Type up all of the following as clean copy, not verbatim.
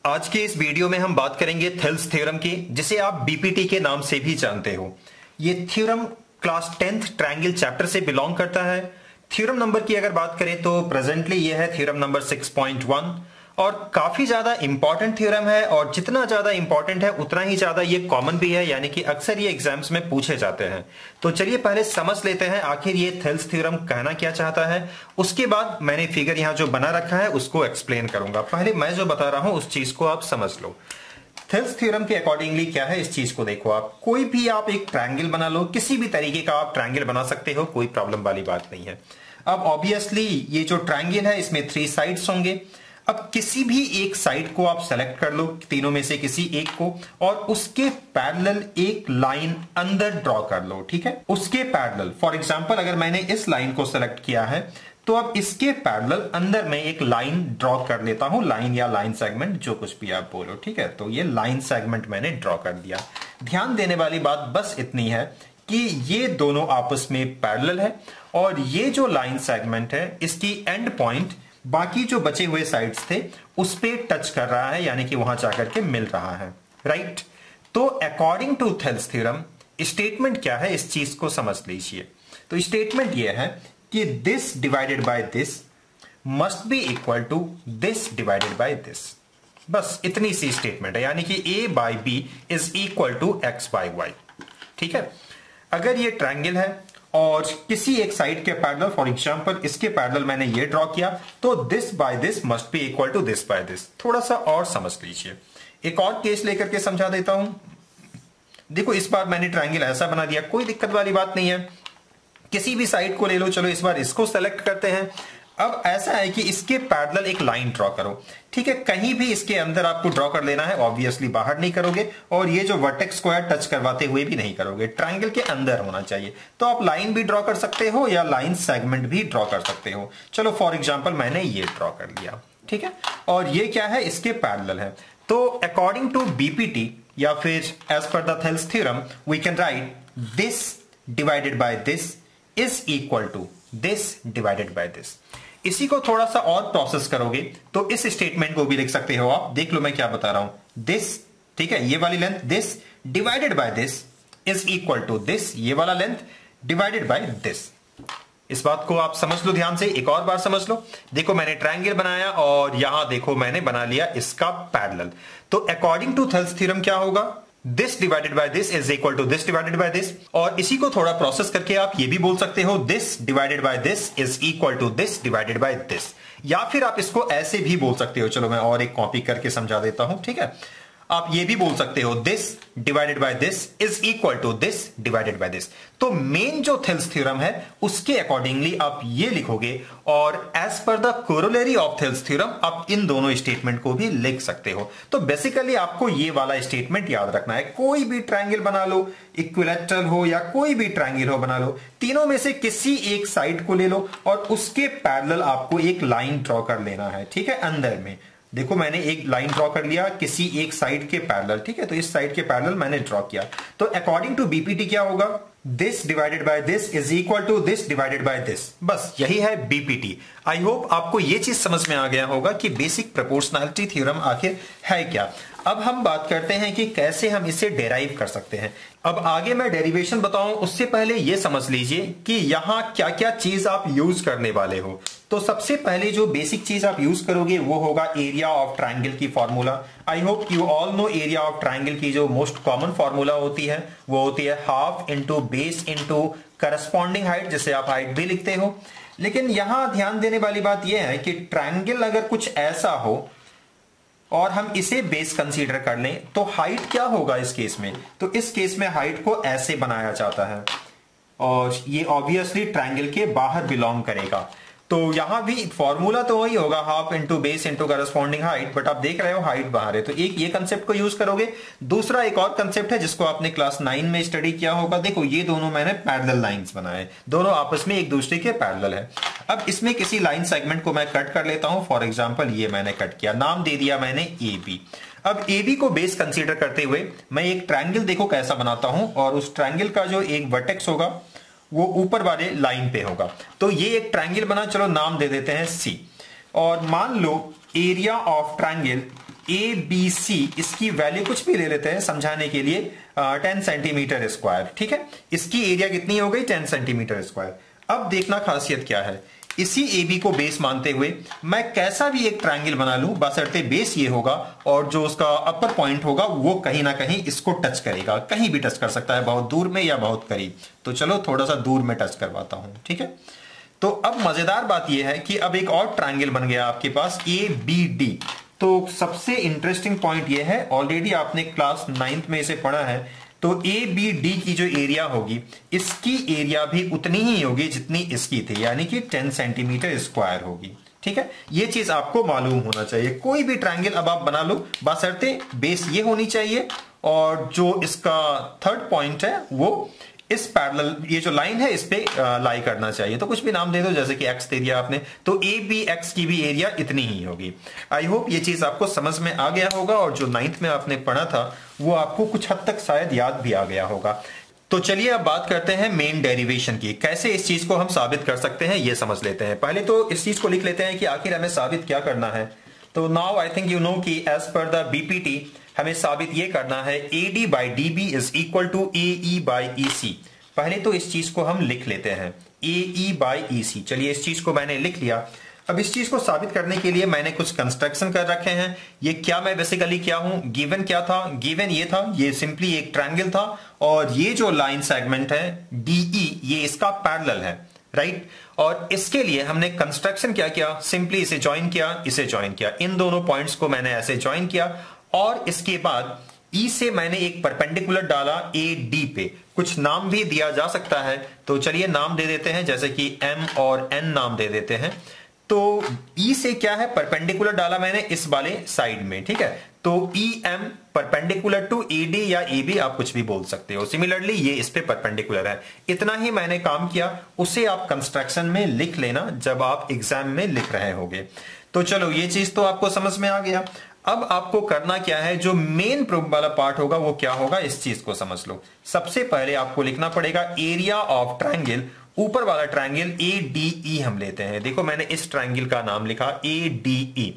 आज के इस वीडियो में हम बात करेंगे थेल्स थ्योरम की, जिसे आप बीपीटी के नाम से भी जानते हो। ये theorem class 10th triangle chapter से बिलोंग करता है। थ्योरम नंबर की अगर बात करें तो प्रेजेंटली ये है थ्योरम नंबर 6.1 और काफी ज्यादा इंपॉर्टेंट थ्योरम है, और जितना ज्यादा इंपॉर्टेंट है उतना ही ज्यादा ये कॉमन भी है, यानी कि अक्सर ये एग्जाम्स में पूछे जाते हैं। तो चलिए पहले समझ लेते हैं आखिर ये थेल्स थ्योरम कहना क्या चाहता है। उसके बाद मैंने फिगर यहां जो बना रखा है उसको एक्सप्लेन करूंगा। पहले मैं जो बता रहा हूं उस चीज को आप समझ लो। थेल्स थ्योरम के अकॉर्डिंगली क्या है, इस चीज को देखो। आप कोई भी आप एक ट्रायंगल बना लो, किसी भी तरीके का आप ट्रायंगल बना सकते हो, कोई प्रॉब्लम वाली बात नहीं है। अब ऑब्वियसली ये जो ट्रायंगल है इसमें 3 साइड्स होंगे। अब किसी भी एक साइड को आप सेलेक्ट कर लो, तीनों में से किसी एक को, और उसके पैरेलल एक लाइन अंदर ड्रॉ कर लो। ठीक है, उसके पैरेलल, फॉर एग्जांपल अगर मैंने इस लाइन को सेलेक्ट किया है तो अब इसके पैरेलल अंदर मैं एक लाइन ड्रॉ कर लेता हूं, लाइन या लाइन सेगमेंट जो कुछ भी आप बोलो। ठीक है, तो ये लाइन सेगमेंट मैंने ड्रॉ कर दिया। ध्यान देने वाली बात बस इतनी है कि ये दोनों आपस में पैरेलल है, और ये जो लाइन सेगमेंट है इसकी एंड पॉइंट बाकी जो बचे हुए साइड्स थे उस पे टच कर रहा है, यानी कि वहां जाकर के मिल रहा है। राइट, तो according to Thales theorem statement क्या है, इस चीज को समझ लीजिए। तो स्टेटमेंट यह है कि this divided by this must be equal to this divided by this. बस इतनी सी स्टेटमेंट है, यानी कि a by b is equal to x by y. ठीक है, अगर ये ट्रायंगल है और किसी एक साइड के पैरेलल, फॉर एग्जांपल इसके पैरेलल मैंने ये ड्रॉ किया, तो this by this must be equal to this by this. थोड़ा सा और समझ लीजिए, एक और केस लेकर के समझा देता हूं। देखो इस बार मैंने ट्रायंगल ऐसा बना दिया, कोई दिक्कत वाली बात नहीं है। किसी भी साइड को ले लो, चलो इस बार इसको सेलेक्ट करते हैं। अब ऐसा है कि इसके पैरेलल एक लाइन ड्रॉ करो। ठीक है, कहीं भी इसके अंदर आपको ड्रॉ कर लेना है, ऑब्वियसली बाहर नहीं करोगे, और ये जो वर्टेक्स को है टच करवाते हुए भी नहीं करोगे, ट्रायंगल के अंदर होना चाहिए। तो आप लाइन भी ड्रॉ कर सकते हो या लाइन सेगमेंट भी ड्रॉ कर सकते हो। चलो फॉर एग्जांपल मैंने ये ड्रॉ कर लिया। ठीक है, और ये क्या है, इसके पैरेलल है। तो अकॉर्डिंग टू बीपीटी या फिर as per the Thales theorem we can write this divided by this is equal to this divided by this. इसी को थोड़ा सा और प्रोसेस करोगे तो इस स्टेटमेंट को भी लिख सकते हो आप। देख लो मैं क्या बता रहा हूं, दिस, ठीक है, ये वाली length this divided by this is equal to this, ये वाला लेंथ डिवाइडेड बाय दिस। इस बात को आप समझ लो ध्यान से, एक और बार समझ लो। देखो मैंने ट्रायंगल बनाया और यहां देखो मैंने बना लिया इसका पैरेलल। तो अकॉर्डिंग टू थेल्स थ्योरम क्या होगा, this divided by this is equal to this divided by this. और इसी को थोड़ा प्रोसेस करके आप ये भी बोल सकते हो, this divided by this is equal to this divided by this. या फिर आप इसको ऐसे भी बोल सकते हो, चलो मैं और एक कॉपी करके समझा देता हूं। ठीक है, आप ये भी बोल सकते हो, this divided by this is equal to this divided by this. तो मेन जो थेल्स थ्योरम है उसके अकॉर्डिंगली आप ये लिखोगे, और as per the corollary of Thales theorem आप इन दोनों स्टेटमेंट को भी लिख सकते हो। तो बेसिकली आपको ये वाला स्टेटमेंट याद रखना है। कोई भी ट्रायंगल बना लो, इक्विलैटरल हो या कोई भी ट्रायंगल हो बना लो, तीनों में से किसी एक साइड को ले लो और उसके पैरेलल आपको एक लाइन ड्रॉ कर लेना है। ठीक है, अंदर में देखो मैंने एक लाइन ड्रॉ कर लिया किसी एक साइड के पैरेलल। ठीक है, तो इस साइड के पैरेलल मैंने ड्रॉ किया। तो अकॉर्डिंग टू बीपीटी क्या होगा, this divided by this is equal to this divided by this. बस यही है बीपीटी। आई होप आपको यह चीज समझ में आ गया होगा कि बेसिक प्रोपोर्शनैलिटी थ्योरम आखिर है क्या। अब हम बात करते हैं कि कैसे हम इसे डेराइव कर सकते हैं। अब आगे मैं डेरिवेशन बताऊं उससे पहले यह समझ लीजिए कि यहां क्या क्या चीज आप यूज करने वाले हो। तो सबसे पहले जो बेसिक चीज आप यूज करोगे वो होगा एरिया ऑफ ट्रायंगल की formula. I hope you all know area of triangle की जो मोस्ट कॉमन फॉर्मूला होती है वो होती है half into base into corresponding height, जिसे आप हाइट भी लिखते हो। लेकिन यहां ध्यान देने वाली बात यह है कि ट्रायंगल अगर कुछ ऐसा हो और हम इसे बेस कंसीडर कर लें तो हाइट क्या होगा इस केस में। तो इस केस में हाइट को ऐसे बनाया जाता है, और ये ऑब्वियसली ट्रायंगल के बाहर बिलोंग करेगा। तो यहां भी फॉर्मूला तो वही होगा, half into base into corresponding height, but आप देख रहे हो हाइट बाहर है। तो एक ये कंसेप्ट को यूज करोगे। दूसरा एक और कंसेप्ट है जिसको आपने क्लास 9 में स्टडी किया होगा। देखो ये दोनों मैंने पैरेलल लाइंस बनाए, दोनों आपस में एक दूसरे के पैरेलल है। अब इसमें किसी लाइन सेगमेंट को मैं कट कर लेता हूं। फॉर एग्जाम्पल ये मैंने कट किया, नाम दे दिया मैंने ए बी। अब ए बी को बेस कंसीडर करते हुए मैं एक ट्रायंगल देखो कैसा बनाता हूं, और उस ट्रायंगल का जो एक वर्टेक्स होगा वो ऊपर वाले लाइन पे होगा। तो ये एक ट्रायंगल बना, चलो नाम दे देते हैं सी। और मान लो एरिया ऑफ ट्रायंगल ABC, इसकी वैल्यू कुछ भी ले लेते हैं समझाने के लिए, 10 सेंटीमीटर स्क्वायर। ठीक है, इसकी एरिया कितनी हो गई? 10 सेंटीमीटर स्क्वायर। अब देखना खासियत क्या है, इसी AB को बेस मानते हुए मैं कैसा भी एक ट्रायंगल बना लूं, बशर्ते बेस ये होगा और जो उसका अपर पॉइंट होगा वो कहीं ना कहीं इसको टच करेगा, कहीं भी टच कर सकता है, बहुत दूर में या बहुत करीब। तो चलो थोड़ा सा दूर में टच करवाता हूं। ठीक है, तो अब मजेदार बात यह है कि अब एक और ट्रायंगल बन गया आपके पास ABD। तो सबसे इंटरेस्टिंग पॉइंट यह है, ऑलरेडी आपने क्लास 9th में इसे पढ़ा है, तो ABD की जो एरिया होगी, इसकी एरिया भी उतनी ही होगी जितनी इसकी थी, यानी कि 10 सेंटीमीटर स्क्वायर होगी। ठीक है, ये चीज आपको मालूम होना चाहिए। कोई भी ट्रायंगल अब आप बना लो, बशर्ते बेस ये होनी चाहिए और जो इसका थर्ड पॉइंट है वो इस पैरेलल, ये जो लाइन है इस पे लाई करना चाहिए। तो कुछ भी नाम दे दो, जैसे कि x दे दिया आपने, तो ABX की भी एरिया इतनी ही होगी। आई होप ये चीज आपको समझ में आ गया होगा और जो 9th में आपने पढ़ा था वो आपको कुछ हद तक शायद याद भी आ गया होगा। तो चलिए अब बात करते हैं मेन डेरिवेशन की, कैसे इस चीज को हम साबित कर सकते हैं ये समझ लेते हैं। पहले तो इस चीज को लिख लेते हैं कि आखिर हमें साबित क्या करना है। तो now I think you know कि एज पर द BPT हमें साबित ये करना है AD by DB is equal to AE by EC। पहले तो इस चीज को हम लिख लेते हैं, AE by EC। चलिए इस चीज को मैंने लिख लिया। अब इस चीज को साबित करने के लिए मैंने कुछ कंस्ट्रक्शन कर रखे हैं। ये क्या, मैं बेसिकली क्या हूं, गिवन क्या था, गिवन ये था, ये सिंपली एक ट्रायंगल था और ये जो लाइन सेगमेंट है DE ये इसका पैरेलल है, राइट। और इसके लिए हमने कंस्ट्रक्शन क्या किया, सिंपली इसे ज्वाइन किया, इसे ज्वाइन किया, इन दोनों पॉइंट्स को मैंने ऐसे ज्वाइन किया और इसके बाद E से मैंने एक परपेंडिकुलर डाला AD पे। कुछ नाम भी दिया जा सकता है, तो चलिए नाम दे देते हैं, जैसे कि M और N नाम दे देते हैं। तो E से क्या है, परपेंडिकुलर डाला मैंने इस वाले साइड में। ठीक है, तो EM परपेंडिकुलर टू AD या AB आप कुछ भी बोल सकते हो। सिमिलरली ये इस पे परपेंडिकुलर है। इतना ही मैंने काम किया, उसे आप कंस्ट्रक्शन में लिख लेना जब आप एग्जाम में लिख रहे होगे। तो चलो ये चीज तो आपको समझ में आ गया। अब आपको करना क्या है, जो मेन प्रूफ वाला पार्ट होगा वो क्या होगा, इस चीज को समझ लो। सबसे पहले आपको लिखना पड़ेगा एरिया ऑफ ट्रायंगल, ऊपर वाला ट्रायंगल ADE हम लेते हैं। देखो मैंने इस ट्रायंगल का नाम लिखा ADE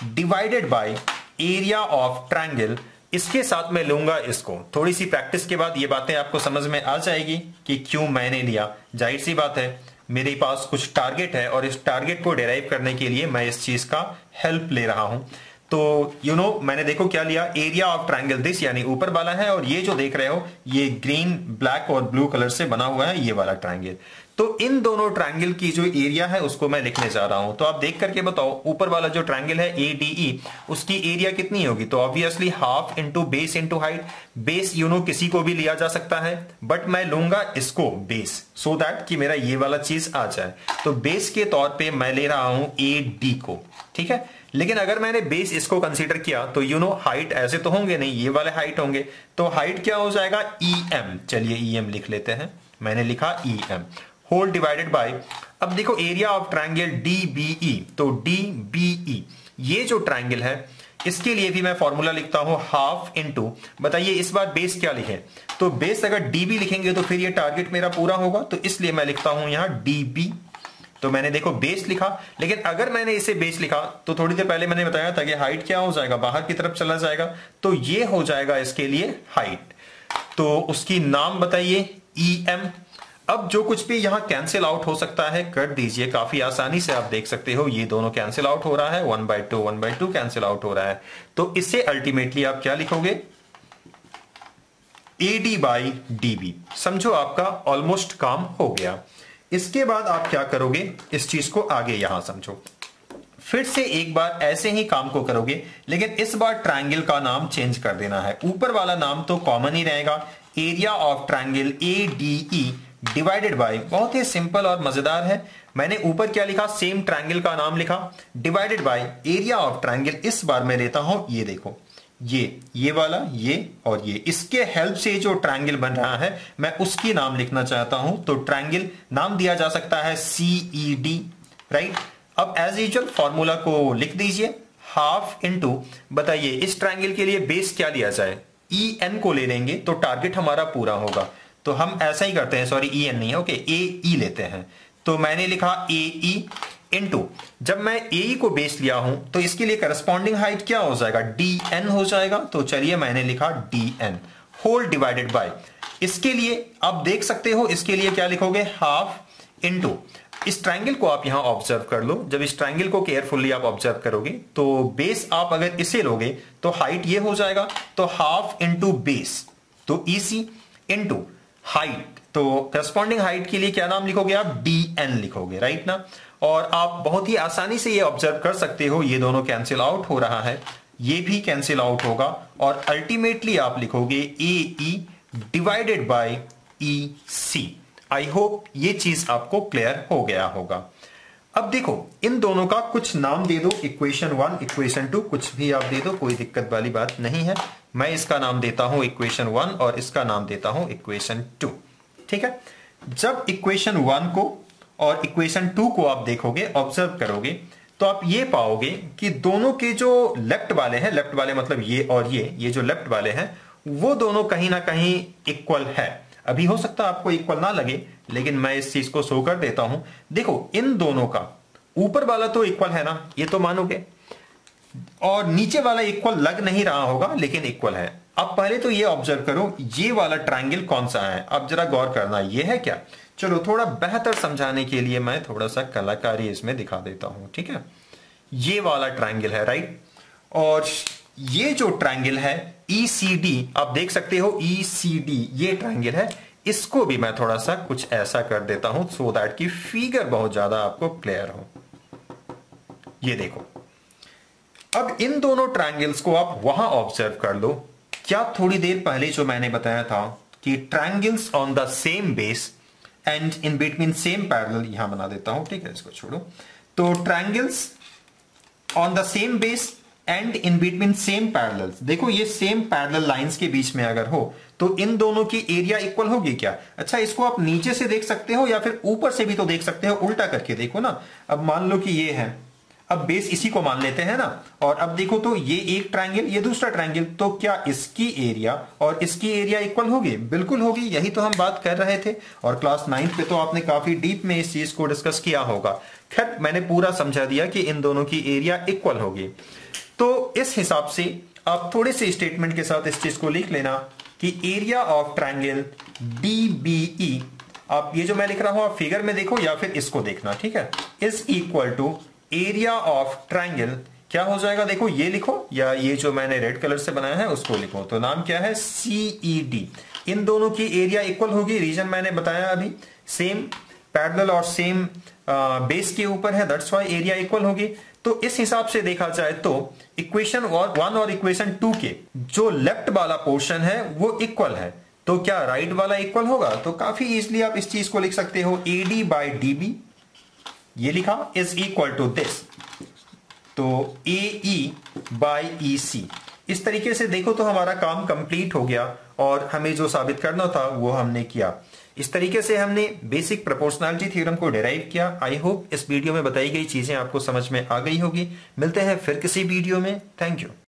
divided by area of triangle. इसके साथ मैं लूंगा इसको। थोड़ी सी प्रैक्टिस के बाद ये बातें आपको समझ में आ जाएगी कि क्यों मैंने लिया। जाहिर सी बात है, मेरे पास कुछ टारगेट है और इस टारगेट को डिराइव करने के लिए मैं इस चीज का हेल्प ले रहा हूं। तो मैंने देखो क्या लिया, एरिया ऑफ ट्रायंगल दिस, यानी ऊपर वाला है, और ये जो देख रहे हो ये ग्रीन, ब्लैक और ब्लू कलर से बना हुआ है ये वाला ट्रायंगल। तो इन दोनों ट्रायंगल की जो एरिया है उसको मैं लिखने जा रहा हूं। तो आप देख करके बताओ, ऊपर वाला जो ट्रायंगल है ADE, उसकी एरिया कितनी होगी। तो obviously half into base into height. Base किसी को भी लिया जा सकता है, बट मैं लूंगा इसको बेस, सो दैट कि मेरा ये वाला चीज आ जाए। तो बेस के तौर पे मैं ले रहा हूं AD को। ठीक है, लेकिन अगर मैंने बेस इसको कंसीडर किया तो हाइट ऐसे तो होंगे नहीं, ये वाले हाइट होंगे। तो हाइट क्या हो जाएगा, EM। चलिए EM लिख लेते हैं, मैंने लिखा EM होल डिवाइडेड बाय, अब देखो एरिया ऑफ ट्रायंगल DBE, तो DBE ये जो ट्रायंगल है इसके लिए भी मैं फॉर्मूला लिखता हूं हाफ इंटू, बताइए इस बार बेस क्या लिखे, तो बेस अगर DB लिखेंगे तो फिर ये टारगेट मेरा पूरा होगा, तो इसलिए मैं लिखता हूं यहां DB। तो मैंने देखो बेस लिखा, लेकिन अगर मैंने इसे बेस लिखा तो थोड़ी देर पहले मैंने बताया था कि हाइट क्या हो जाएगा, बाहर की तरफ चला जाएगा, तो ये हो जाएगा इसके लिए हाइट। तो उसकी नाम बताइए EM। अब जो कुछ भी यहां कैंसिल आउट हो सकता है कर दीजिए, काफी आसानी से आप देख सकते हो ये दोनों कैंसिल आउट हो रहा है, 1/2 कैंसिल आउट हो रहा है। तो इससे अल्टीमेटली आप क्या लिखोगे, AD by DB। समझो आपका ऑलमोस्ट काम हो गया। इसके बाद आप क्या करोगे, इस चीज को आगे यहां समझो, फिर से एक बार ऐसे ही काम को करोगे, लेकिन इस बार ट्रायंगल का नाम चेंज कर देना है। ऊपर वाला नाम तो कॉमन ही रहेगा, area of triangle ADE divided by, बहुत ही सिंपल और मजेदार है। मैंने ऊपर क्या लिखा, सेम ट्रायंगल का नाम लिखा, divided by area of triangle. इस बार मैं लेता हूं ये देखो, ये वाला, ये और ये, इसके हेल्प से जो ट्रायंगल बन रहा है मैं उसकी नाम लिखना चाहता हूं। तो ट्रायंगल नाम दिया जा सकता है CED, राइट। अब एज यूजुअल फॉर्मूला को लिख दीजिए, हाफ इंटू, बताइए इस ट्रायंगल के लिए बेस क्या लिया जाए, EN को ले लेंगे तो टारगेट हमारा पूरा होगा। तो हम ऐसा ही करते हैं, सॉरी EN नहीं है, ओके, AE लेते हैं। तो मैंने लिखा AE इनटू, जब मैं ए को बेस लिया हूं तो इसके लिए करस्पॉन्डिंग हाइट क्या हो जाएगा, डी एन हो जाएगा। तो चलिए मैंने लिखा D N whole divided by, इसके लिए आप देख सकते हो, इसके लिए क्या लिखोगे, हाफ इनटू, इस ट्रायंगल को आप यहां ऑब्जर्व कर लो। जब इस ट्रायंगल को केयरफुली आप ऑब्जर्व करोगे तो बेस आप अगर इसे लोगे तो हाइट ये हो जाएगा, तो हाफ इंटू बेस, तो ईसी इंटू हाइट, तो करस्पॉन्डिंग हाइट के लिए क्या नाम लिखोगे आप, डी एन लिखोगे, राइट ना। और आप बहुत ही आसानी से ये ऑब्जर्व कर सकते हो, ये दोनों कैंसिल आउट हो रहा है, ये भी कैंसिल आउट होगा, और अल्टीमेटली आप लिखोगे A E divided by E C. I hope ये चीज आपको क्लियर हो गया होगा। अब देखो इन दोनों का कुछ नाम दे दो, इक्वेशन 1, इक्वेशन 2, कुछ भी आप दे दो, कोई दिक्कत वाली बात नहीं है। मैं इसका नाम देता हूं इक्वेशन 1 और इसका नाम देता हूं इक्वेशन 2, ठीक है। जब इक्वेशन 1 को और इक्वेशन 2 को आप देखोगे, ऑब्जर्व करोगे, तो आप ये पाओगे कि दोनों के जो लेफ्ट वाले हैं, लेफ्ट वाले मतलब ये और ये जो लेफ्ट वाले हैं, वो दोनों कहीं ना कहीं इक्वल है। अभी हो सकता है आपको इक्वल ना लगे, लेकिन मैं इस चीज को शो कर देता हूं। देखो इन दोनों का ऊपर वाला तो इक्वल है ना, ये तो मानोगे, और नीचे वाला इक्वल लग नहीं रहा होगा लेकिन इक्वल है। अब पहले तो ये ऑब्जर्व करो, ये वाला ट्रायंगल कौन सा है, अब जरा गौर करना, ये है क्या। चलो थोड़ा बेहतर समझाने के लिए मैं थोड़ा सा कलाकारी इसमें दिखा देता हूं, ठीक है। ये वाला ट्रायंगल है, राइट, और ये जो ट्रायंगल है ECD, आप देख सकते हो ECD ये ट्रायंगल है, इसको भी मैं थोड़ा सा कुछ ऐसा कर देता हूं सो दैट कि फिगर बहुत ज्यादा आपको क्लियर हो। ये देखो, अब इन दोनों ट्रायंगल्स को आप वहां ऑब्जर्व कर लो। क्या थोड़ी देर पहले जो मैंने बताया था कि triangles on the same base and in between same parallel, यहां बना देता हूं, ठीक है, इसको छोड़ो। तो triangles on the same base and in between same parallels, देखो ये सेम पैरेलल लाइंस के बीच में अगर हो तो इन दोनों की एरिया इक्वल होगी क्या। अच्छा, इसको आप नीचे से देख सकते हो या फिर ऊपर से भी तो देख सकते हो, उल्टा करके देखो ना। अब मान लो कि ये है, अब बेस इसी को मान लेते हैं ना, और अब देखो तो ये एक ट्रायंगल, ये दूसरा ट्रायंगल, तो क्या इसकी एरिया और इसकी एरिया इक्वल होगी, बिल्कुल होगी, यही तो हम बात कर रहे थे। और क्लास 9th पे तो आपने काफी डीप में इस चीज को डिस्कस किया होगा। खैर मैंने पूरा समझा दिया कि इन दोनों की एरिया इक्वल होगी। तो इस हिसाब से आप थोड़े से स्टेटमेंट के साथ इस चीज को लिख लेना कि एरिया ऑफ ट्रायंगल DBE, आप ये जो मैं लिख रहा हूं आप फिगर में देखो या फिर इसको देखना, ठीक है, is equal to area of triangle, क्या हो जाएगा, देखो ये लिखो या ये जो मैंने रेड कलर से बनाया है उसको लिखो, तो नाम क्या है, CED। इन दोनों की एरिया इक्वल होगी, रीजन मैंने बताया अभी, सेम पैरेलल और सेम बेस के ऊपर है, दैट्स व्हाई एरिया इक्वल होगी। तो इस हिसाब से देखा जाए तो इक्वेशन 1 और इक्वेशन 2 के जो लेफ्ट वाला पोर्शन है वो इक्वल है, तो क्या राइट वाला इक्वल होगा। तो काफी इजीली आप इस चीज को लिख सकते हो, AD बाई DB, ये लिखा, इज इक्वल टू दिस, तो AE बाई EC। इस तरीके से देखो तो हमारा काम कंप्लीट हो गया और हमें जो साबित करना था वो हमने किया। इस तरीके से हमने बेसिक प्रोपोर्शनैलिटी थ्योरम को डिराइव किया। आई होप इस वीडियो में बताई गई चीजें आपको समझ में आ गई होगी। मिलते हैं फिर किसी वीडियो में। Thank you.